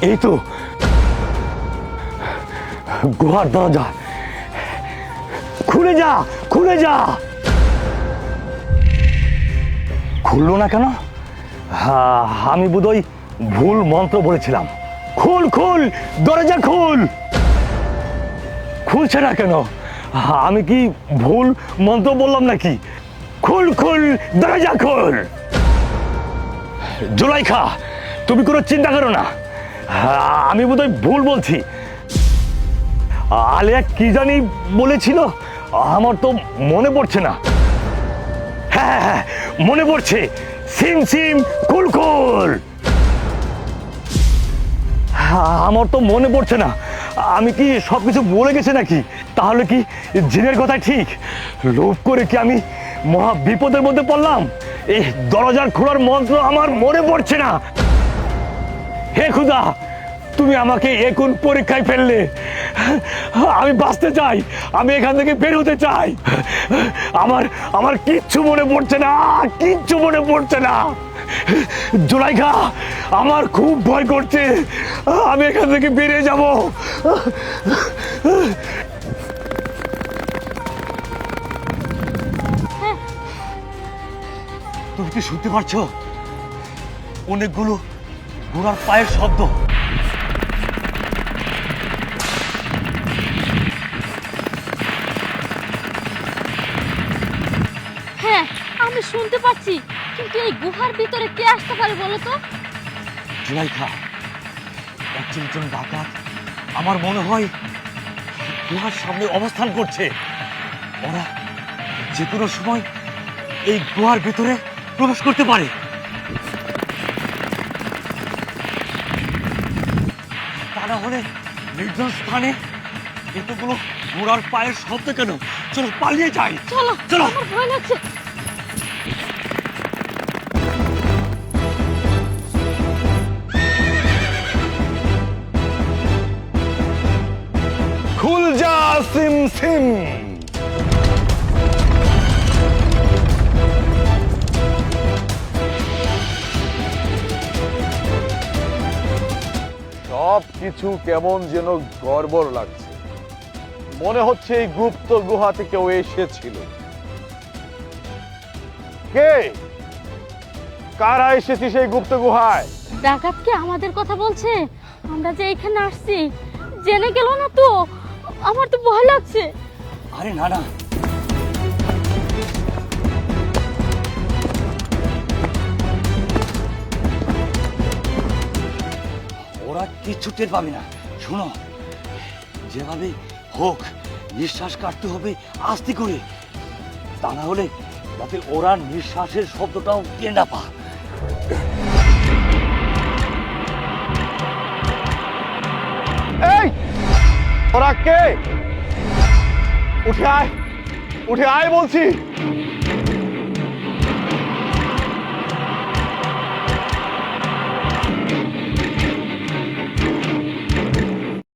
এই তো গুহার দরজা, খুলে যা, খুলে যা। খুললো না কেন? আমি বোধহয় ভুল মন্ত্র বলেছিলাম। খুল খুল, দরজা খুল। খুলছে না কেন? আমি কি ভুল মন্ত্র বললাম নাকি? খুল খুল, দরজা খুল। জুলাইখা, তুমি কোনো চিন্তা করো না, আমি বোধহয় ভুল বলছি। আলিয়া কি জানি বলেছিল, আমার তো মনে পড়ছে না। হ্যাঁ হ্যাঁ, মনে পড়ছে, সিম সিম কুল কুল। আমার তো মনে পড়ছে না, আমি কি সবকিছু বলে গেছি নাকি? তাহলে কি জিনের কথা ঠিক? লোভ করে কি আমি মহা বিপদের মধ্যে পড়লাম? এই দরজার খোলার মন্ত্র আমার মনে পড়ছে না। হে খুদা, তুমি আমাকে এখন পরীক্ষায় ফেললে। আমি বাঁচতে চাই, আমি এখান থেকে বের হতে চাই। আমার আমার কিচ্ছু মনে পড়ছে না, কিচ্ছু মনে পড়ছে না। জুলাইখা, আমার খুব ভয় করছে, আমি এখান থেকে বেরিয়ে যাব। তুমি কি শুনতে পারছো? অনেকগুলো ঘোড়ার পায়ের শব্দ। হ্যাঁ, আমি শুনতে পাচ্ছি, কিন্তু এই গুহার ভিতরে কে আসতে পারে বলো তো? জুলাইখা, একজন ডাকাত আমার মনে হয় গুহার সামনে অবস্থান করছে। ওরা যে কোনো সময় এই গুহার ভিতরে প্রবেশ করতে পারে। তা না হলে নির্জন স্থানে এতগুলো ঘোড়ার পায়ের শব্দ কেন? চলো পালিয়ে যাই। চলো চলো। আমার ভয় লাগছে। খুল যা সিম সিম। সব কিছু কেমন যেন গড়বড় লাগছে। মনে হচ্ছে এই গুপ্ত গুহাতে কেউ এসেছিল। কে? কারা এসেছে সেই গুপ্ত গুহায়? ডাকাত কি আমাদের কথা বলছে? আমরা যে এখানে আসছি, জেনে গেল না তো? আমার তো ভয় লাগছে। আরে না না, ওরা কিচ্ছু টের পাবে না। শোনো, যেভাবে হোক নিঃশ্বাস কাটতে হবে আস্তে করে, তা না হলে যাতে ওরা নিঃশ্বাসের শব্দটাও টের না পা। এই ওরা কে? উঠে আয়, উঠে আয় বলছি।